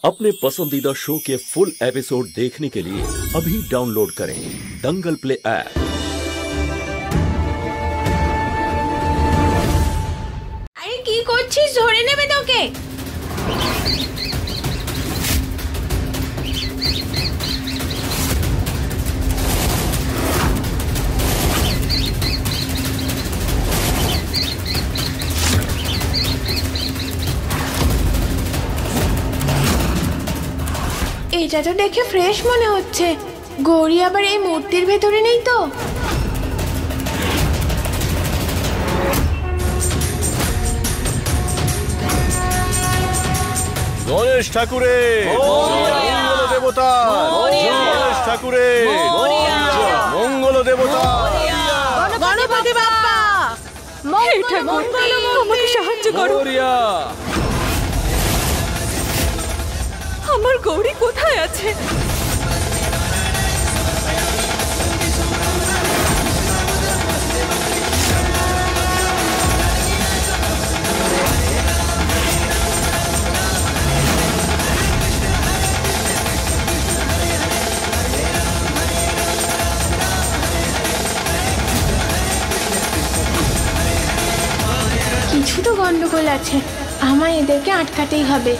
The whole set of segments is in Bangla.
अपने पसंदीदा शो के फुल एपिसोड देखने के लिए अभी डाउनलोड करें दंगल प्ले ऐप। अरे की করছিস ধরে নেবে তোকে। এটা তো দেখে ফ্রেশ মনে হচ্ছে। গৌরী আবার এই মূর্তির ভেতরে নেই তো? গণেশ ঠাকুরে মঙ্গল দেবতা, গণেশ ঠাকুরে মঙ্গল দেবতা, গণপতি বাপ্পা মঙ্গল, আমাকে সাহায্য করো। আমার গৌরী কোথায় আছে? কিছু তো গন্ডগোল আছে, আমায় এদেরকে আটকাতেই হবে।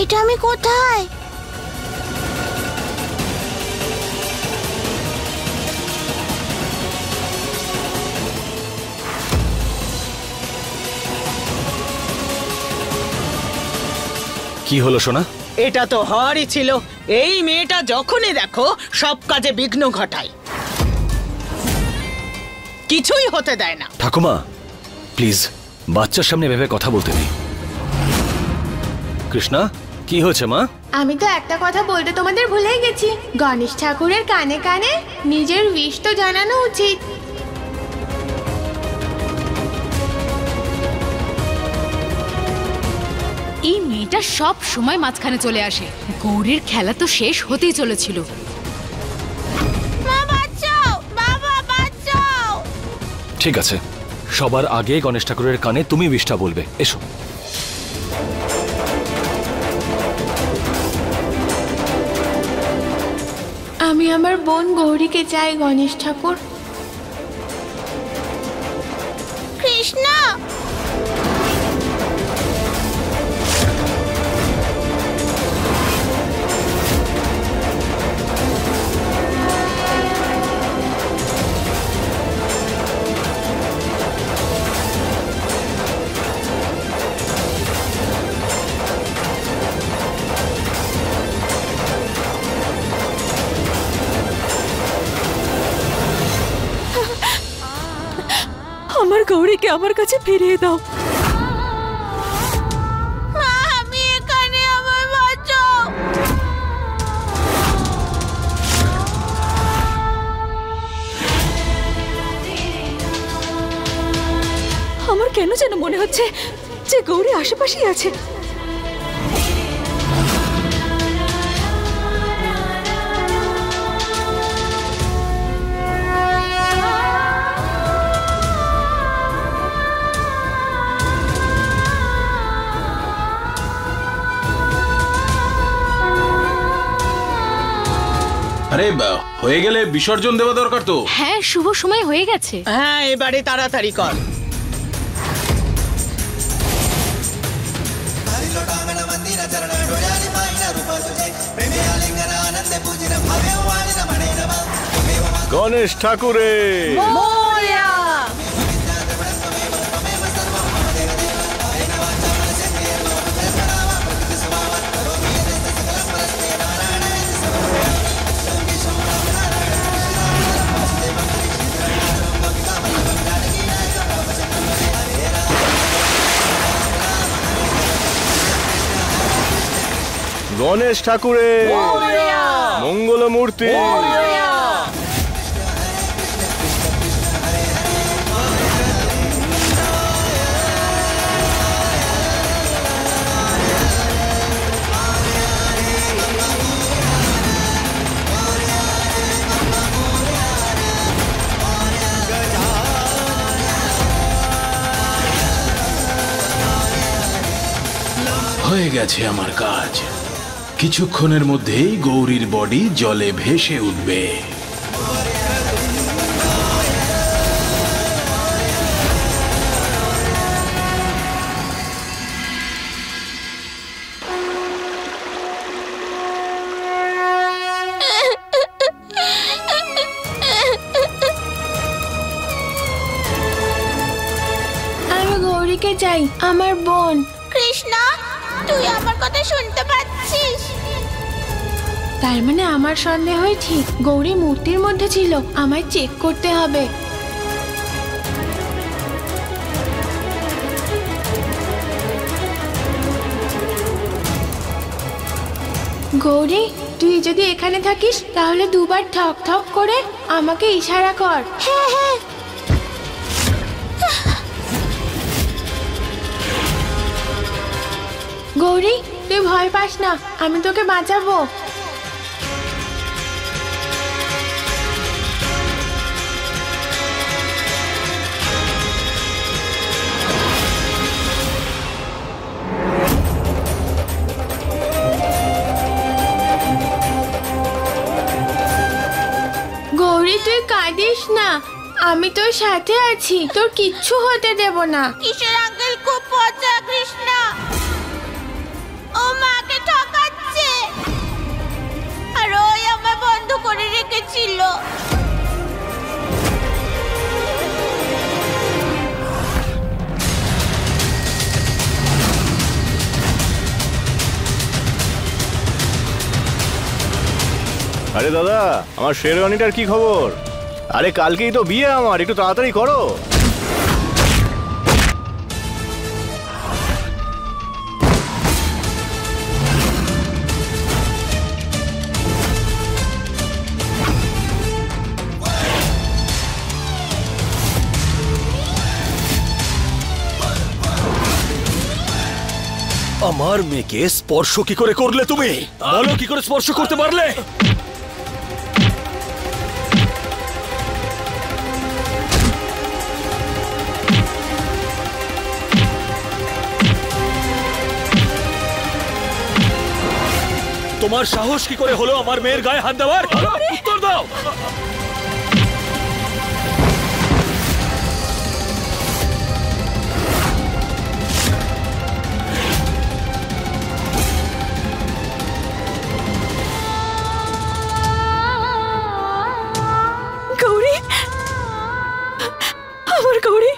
এটা আমি কোথায়? কি হলো সোনা? এটা তো হওয়ারই ছিল। এই মেয়েটা যখনই দেখো সব কাজে বিঘ্ন ঘটায়, কিছুই হতে দেয় না। ঠাকুমা প্লিজ বাচ্চার সামনে ভেবে কথা বলতে নেই। কৃষ্ণা কি হয়েছে মা? আমি তো একটা কথা বলতে তোমাদের ভুলেই গেছি। গণেশ ঠাকুরের কানে কানে নিজের উইশ তো জানানো উচিত। এই মেয়েটা সব সময় মাঝখানে চলে আসে। গৌরীর খেলা তো শেষ হতেই চলেছিল। মা বাঁচাও, বাবা বাঁচাও। ঠিক আছে, সবার আগে গণেশ ঠাকুরের কানে তুমি উইশটা বলবে। এসো। আমি আমার বোন গৌরীকে চাই গণেশ ঠাকুর। কৃষ্ণ আমার গৌরীকে আমার কাছে ফিরিয়ে দাও। মা আমি এখানে, আমায় বাঁচাও। আমার কেন যেন মনে হচ্ছে যে গৌরী আশেপাশেই আছে। আরে হয়ে গেলে বিসর্জন দেওয়া দরকার তো। হ্যাঁ শুভ সময় হয়ে গেছে। হ্যাঁ এবারে তাড়াতাড়ি কর। গণেশ ঠাকুরে গণেশ ঠাকুরে মঙ্গল মূর্তি। হয়ে গেছে আমার কাজ। কিছুক্ষণের মধ্যেই গৌরীর বডি জলে ভেসে উঠবে। আমি গৌরীকে চাই, আমার বোন। কৃষ্ণা, তুই আমার কথা শুনতে পাচ্ছিস? তার মানে আমার সন্দেহই ঠিক, গৌরী মূর্তির মধ্যে ছিল। আমায় চেক করতে হবে। গৌরী, তুই যদি এখানে থাকিস তাহলে দুবার ঠক ঠক করে আমাকে ইশারা কর। হ্যাঁ হ্যাঁ। গৌরী, তুই ভয় পাস না, আমি তোকে বাঁচাবো। গৌরী, তুই কাঁদিস না, আমি তোর সাথে আছি, তোর কিচ্ছু হতে দেব না। কিশোর আঙ্কেল খুব পচা কৃষ্ণা, ও মাকে ঠকাচ্ছে আর ওই আমায় বন্ধ করে রেখেছিল। আরে দাদা, আমার শেরওয়ানিটার কি খবর? আরে কালকেই তো বিয়ে আমার, একটু তাড়াতাড়ি করো। আমার মেয়েকে স্পর্শ কি করে করলে তুমি? বলো, কি করে স্পর্শ করতে পারলে? তোমার সাহস কি করে হলো আমার মেয়ের গায়ে হাত দেওয়ার? উত্তর দাও। গৌরী, আমার গৌরী।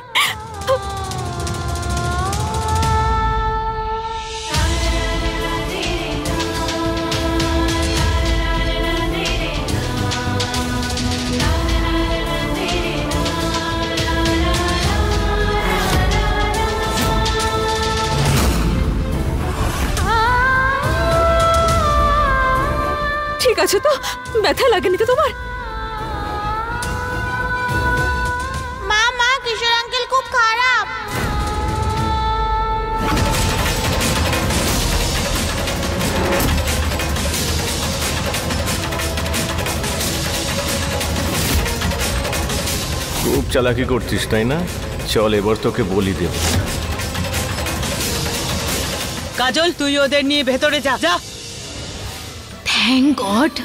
ঠিক আছে তো? ব্যথা লাগেনি তো তোমার? মা মা, কিশোর আঙ্কেল খুব খারাপ। খুব চালাকি করছিস তাই না? চল এবার তোকে বলি দেব। কাজল, তুই ওদের নিয়ে ভেতরে যা যা। থ্যাংক গড,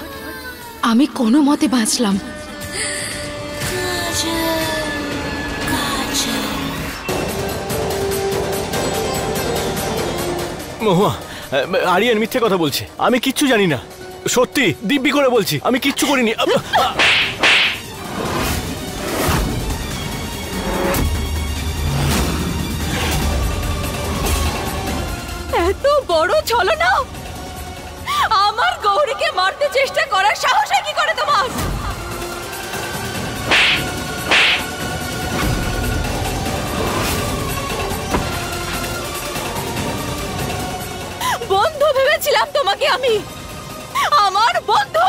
আমি কোনো মতে বাঁচলাম। মহুয়া, আরিয়ান মিথ্যে কথা বলছে, আমি কিচ্ছু জানি না। সত্যি দিব্যি করে বলছি, আমি কিচ্ছু করিনি। এত বড় ছলনা! আমার গৌরীকে মারতে চেষ্টা করার সাহস কি করে তোমার? বন্ধু ভেবেছিলাম তোমাকে আমি, আমার বন্ধু।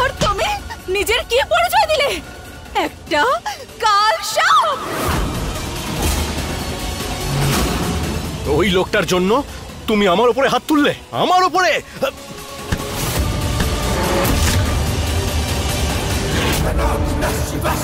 আর তুমি নিজের কি পরিচয় দিলে? একটা কাল সাপ। ওই লোকটার জন্য তুমি আমার উপরে হাত তুললে? আমার উপরে? Shiva.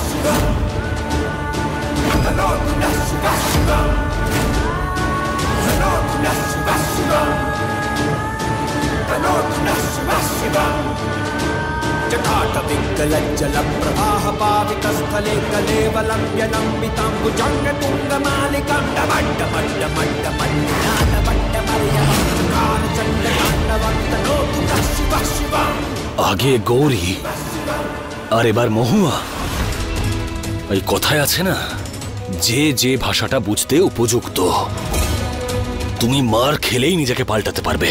जटाटविङ्गलज्जलप्रवाहपावितस्थले कलेवलम्ब्यलम्बिताम्बुजङ्गतुङ्गमालिकां আগে গৌরী আর এবার মহুয়া। এই কথায় আছে না, যে যে ভাষাটা বুঝতে উপযুক্ত। তুমি মার খেলেই নিজেকে পাল্টাতে পারবে।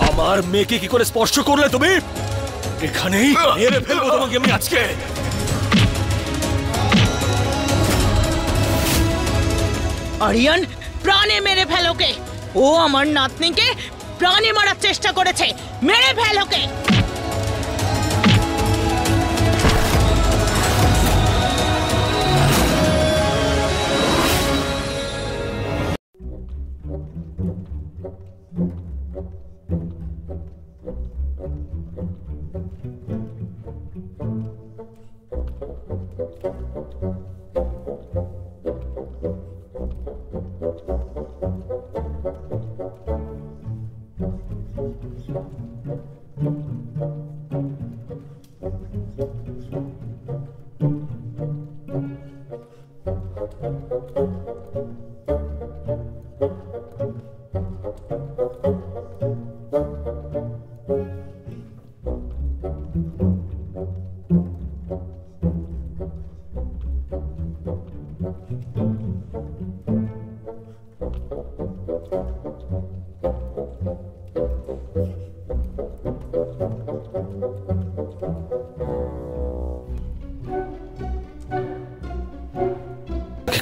আমার মেয়েকে কি করে স্পর্শ করলে তুমি? এখানেই মেরে ফেলবো তোমাকে আমি আজকে। আরিয়ান, প্রাণে মেরে ফেলোকে। ও আমার নাতনিকে প্রাণে মারার চেষ্টা করেছে। মেরে ফেলোকে।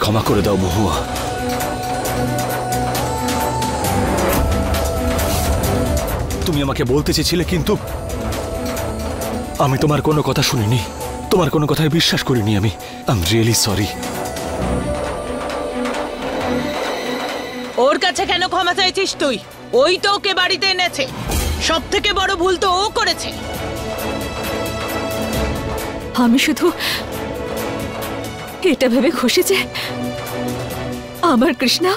ক্ষমা করে দাও মহুয়া। তুমি আমাকে বলতে চেয়েছিলে, কিন্তু আমি তোমার কোনো কথা শুনিনি, তোমার কোনো কথায় বিশ্বাস করিনি। আমি আই এম রিয়েলি সরি। ওর কাছে কেন ক্ষমা চাইছিস তুই? ওই তো ওকে বাড়িতে এনেছে। সব থেকে বড় ভুল তো ও করেছে। আমি শুধু এটা ভেবে খুশি যে আমার কৃষ্ণা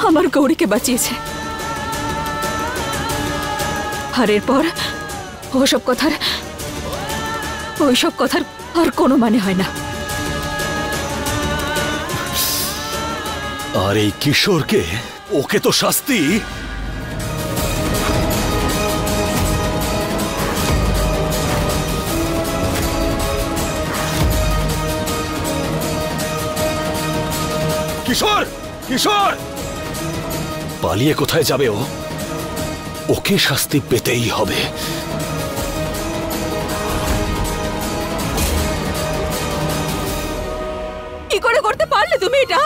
আমার গৌরীকে বাঁচিয়েছে। আর এরপর ওইসব কথার আর কোনো মানে হয় না। আর এই কিশোরকে, ওকে তো শাস্তি। কিশোর, কিশোর পালিয়ে কোথায় যাবে? ওকে শাস্তি পেতেই হবে। কি করে করতে পারলে তুমি এটা?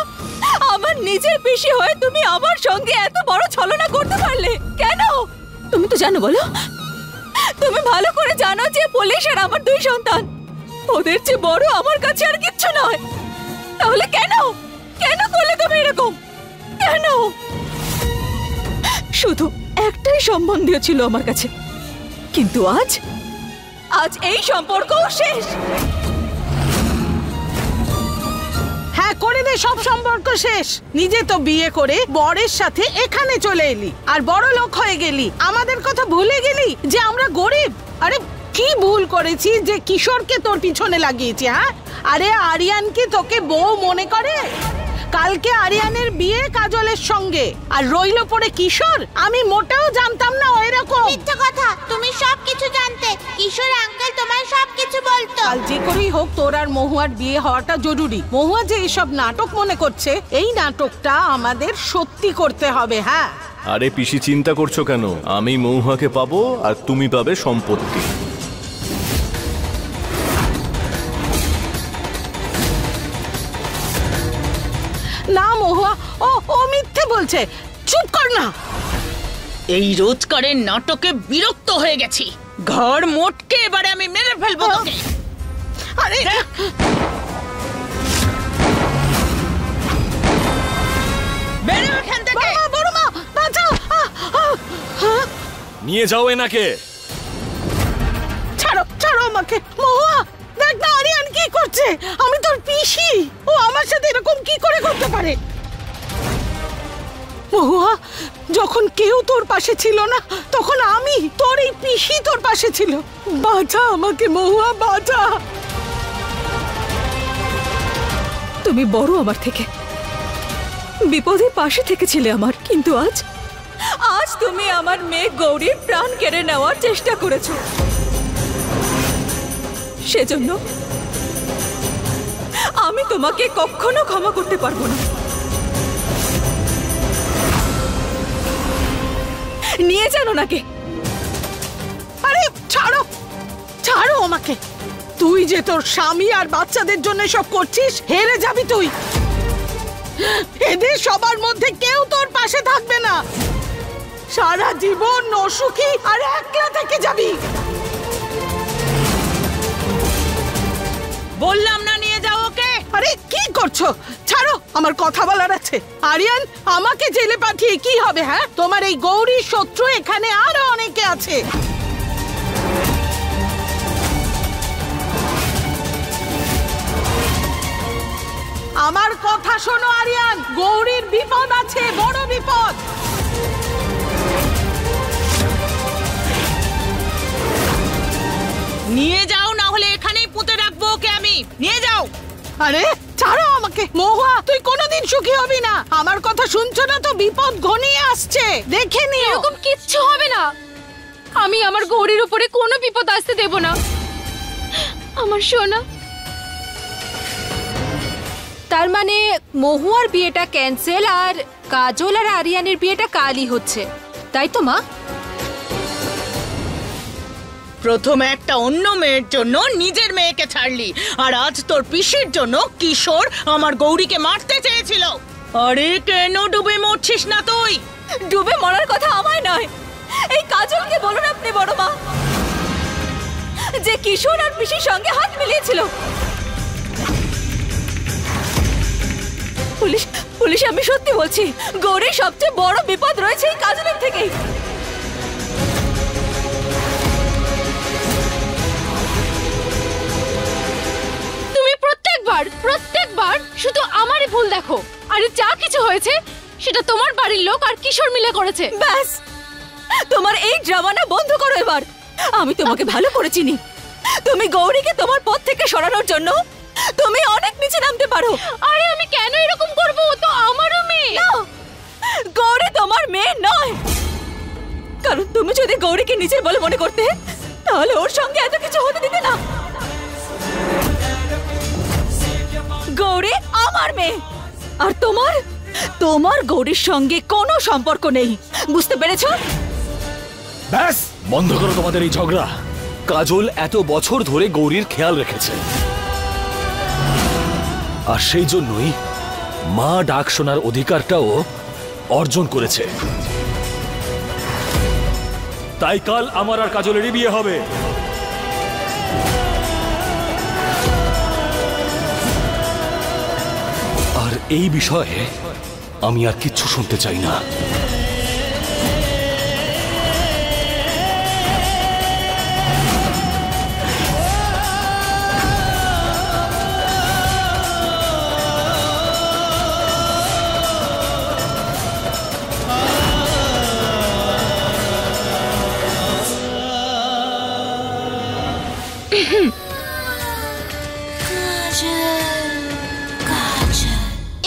আমার নিজের পিসি হয়ে তুমি আমার সঙ্গে এত বড় ছলনা করতে পারলে কেন? তুমি তো জানো, বলো, তুমি ভালো করে জানো যে পুলিশ আর আমার দুই সন্তান, ওদের চেয়ে বড় আমার কাছে আর কিচ্ছু নয়। তাহলে কেন কেন করলে তুমি এরকম? কেন? শুধু একটাই সম্বন্ধীয় ছিল আমার কাছে, কিন্তু আজ এই সম্পর্ক শেষ। হ্যাঁ, করে দে, সব সম্পর্ক শেষ। নিজে তো বিয়ে করে বরের সাথে এখানে চলে এলি আর বড় লোক হয়ে গেলি। আমাদের কথা ভুলে গেলি যে আমরা গরিব। আরে কি ভুল করেছি যে কিশোরকে তোর পিছনে লাগিয়েছি? হ্যাঁ, আরে আরিয়ান কি তোকে বউ মনে করে? কালকে আরিয়ানের বিয়ে কাজলের সঙ্গে, আর রইল পড়ে কিশোর। আমি মোটেও জানতাম না এরকম। মিথ্যা কথা, তুমি সবকিছু জানতে। কিশোর আঙ্কেল তোমায় সবকিছু বলতো। কাল যে করেই হোক তোর আর মহুয়ার বিয়ে হওয়াটা জরুরি। মহুয়া যে এসব নাটক মনে করছে, এই নাটকটা আমাদের সত্যি করতে হবে। হ্যাঁ। আরে পিসি, চিন্তা করছো কেন? আমি মহুয়াকে পাবো আর তুমি পাবে সম্পত্তি। না মহুয়া, ও মিথ্যে বলছে। চুপ কর না। এই রোজকারের নাটকে বিরক্ত হয়ে গেছি। ঘর মোটকে এবারে আমি মেরে ফেলবো তোকে। আরে বেরো এখান থেকে। বড় মা, বাঁচাও। নিয়ে যাও এনাকে। ছাড়ো, ছাড়ো আমাকে। মহুয়া, যে আমি তোর পিসি, ও আমার সাথে এরকম কি করে করতে পারে? মহুয়া, যখন কেউ তোর পাশে ছিল না তখন আমি, তোর এই পিসি তোর পাশে ছিল। বাঁচা আমাকে মহুয়া, বাঁচা। তুমি বড় আমার থেকে, বিপদে পাশে থেকেছিলে আমার, কিন্তু আজ আজ তুমি আমার মেয়ে গৌরীর প্রাণ কেড়ে নেওয়ার চেষ্টা করেছো। সেজন্য আমি তোমাকে কখনো ক্ষমা করতে পারবো না। নিয়ে জানো নাকি? আরে ছাড়ো, ছাড়ো আমাকে। তুই যে তোর স্বামী আর বাচ্চাদের জন্য সব করছিস, হেরে যাবি তুই। এদের সবার মধ্যে কেউ তোর পাশে থাকবে না। সারা জীবন অসুখী আর একলা থেকে যাবি। বললাম না নিয়ে যাও ওকে। আরে কি করছো? ছাড়ো, আমার কথা বলার আছে। আরিয়ান, আমাকে জেলে পাঠিয়ে কি হবে? হ্যাঁ, তোমার এই গৌরীর শত্রু এখানে আরো অনেকে আছে। আমার কথা শোনো আরিয়ান, গৌরীর বিপদ আছে, বড় বিপদ। নিয়ে যাও, না হলে এখানেই পুঁতে রাখবো ওকে আমি। নিয়ে যাও। আরে ছাড়ো আমাকে। মহুয়া, তুই কোনোদিন সুখী হবি না। আমার কথা শুনছো না তো? বিপদ ঘনিয়ে আসছে, দেখে নিও। এরকম কিচ্ছু হবে না। আমি আমার গৌরীর উপরে কোনো বিপদ আসতে দেব না। আমার সোনা। তার মানে মহুয়ার বিয়েটা ক্যান্সেল আর কাজল আর আরিয়ানের বিয়েটা কালই হচ্ছে, তাই তো মা? প্রথমে একটা অন্য মেয়ের জন্য নিজের মেয়েকে ছাড়লি, আর আজ তোর পিসির জন্য কিশোর আমার গৌরীকে মারতে চেয়েছিল। আরে কেন ডুবে মরছিস না তুই? ডুবে মরার কথা আমায় নয়, এই কাজলকে বলুন আপনি বড় মা, যে কিশোর আর পিসির সঙ্গে হাত মিলিয়েছিল। পুলিশ, পুলিশ, আমি সত্যি বলছি, গৌরীর সবচেয়ে বড় বিপদ রয়েছে এই কাজলের থেকেই। প্রত্যেকবার শুধু আমারই ভুল দেখো। আরে যা কিছু হয়েছে সেটা তোমার বাড়ির লোক আর কিশোর মিলে করেছে। ব্যাস, তোমার এই ড্রামাটা বন্ধ করো এবার। আমি তোমাকে ভালো করে চিনি। তুমি গৌরীকে তোমার পথ থেকে সরানোর জন্য তুমি অনেক নিচে নামতে পারো। আরে আমি কেন এরকম করব? ও তো আমারও মেয়ে। গৌরী তোমার মেয়ে নয়, কারণ তুমি যদি গৌরীকে নিজের বলে মনে করতে তাহলে ওর সঙ্গে এত কিছু হতে দিতে না। গৌরী আমার মেয়ে, আর তোমার গৌরীর সঙ্গে কোনো সম্পর্ক নেই, বুঝতে পেরেছো? ব্যাস, বন্ধ করো তোমাদের এই ঝগড়া। কাজল এত বছর ধরে গৌরীর খেয়াল রেখেছে, আর সেই জন্যই মা ডাক শোনার অধিকারটাও অর্জন করেছে। তাই কাল আমার আর কাজলেরই বিয়ে হবে। আর এই বিষয়ে আমি আর কিচ্ছু শুনতে চাই না।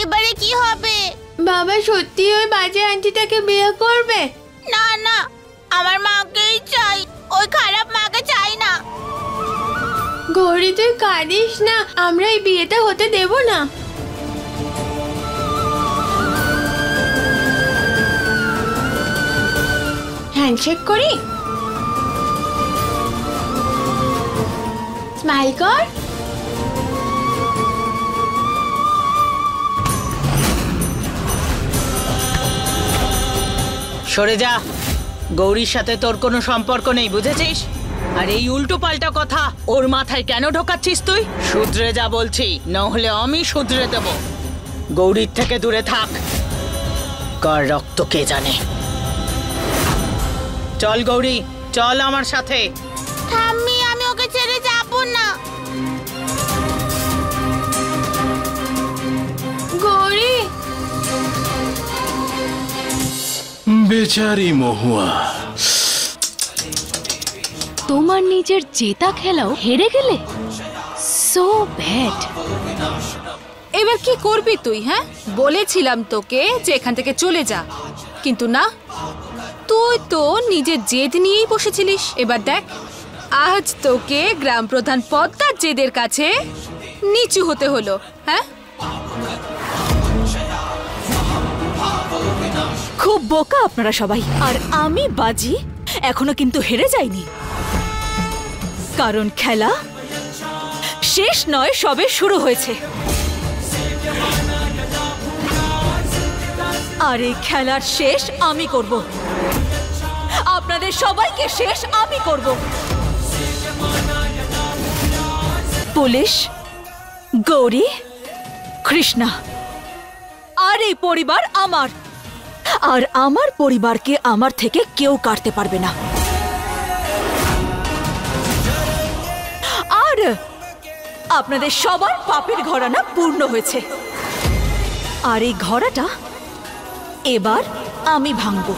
এবারে কি হবে? বাবা সত্যি ওই বাজে আন্টিটাকে বিয়ে করবে? না না, আমার মাকেই চাই, ওই খারাপ মাকে চাই না। গৌরী তুই কাঁদিস না, আমরা এই বিয়েটা হতে দেব না। হ্যান্ডশেক করি, স্মাইল কর। সরে যা, গৌরীর সাথে তোর কোনো সম্পর্ক নেই, বুঝেছিস? আর এই উল্টো পাল্টা কথা ওর মাথায় কেন ঢোকাচ্ছিস তুই? শুধরে যা বলছি, না হলে আমি শুধরে দেব। গৌরীর থেকে দূরে থাক, কার রক্ত কে জানে। চল গৌরী, চল আমার সাথে। ঠাম্মি, আমি ওকে ছেড়ে যাব না। বেচারি মহুয়া। তোমার নিজের জেতা খেলাও হেরে গেলে, সো ব্যাড। এবার কি করবি তুই? হ্যাঁ, বলেছিলাম তোকে যে এখান থেকে চলে যা, কিন্তু না, তুই তো নিজের জেদ নিয়েই বসেছিলিস। এবার দেখ, আজ তোকে গ্রাম প্রধান পদ্মার জেদের কাছে নিচু হতে হলো। হ্যাঁ, খুব বোকা আপনারা সবাই। আর আমি বাজি এখনো কিন্তু হেরে যাইনি, কারণ খেলা শেষ নয়, সবে শুরু হয়েছে। আর এই খেলার শেষ আমি করব, আপনাদের সবাইকে শেষ আমি করব। পুলিশ, গৌরী, কৃষ্ণা, আর এই পরিবার আমার, আর আমার পরিবারকে আমার থেকে কেউ কাটতে পারবে না। আর আপনাদের সবার পাপের ঘরানা পূর্ণ হয়েছে, আর এই ঘরাটা এবার আমি ভাঙবো।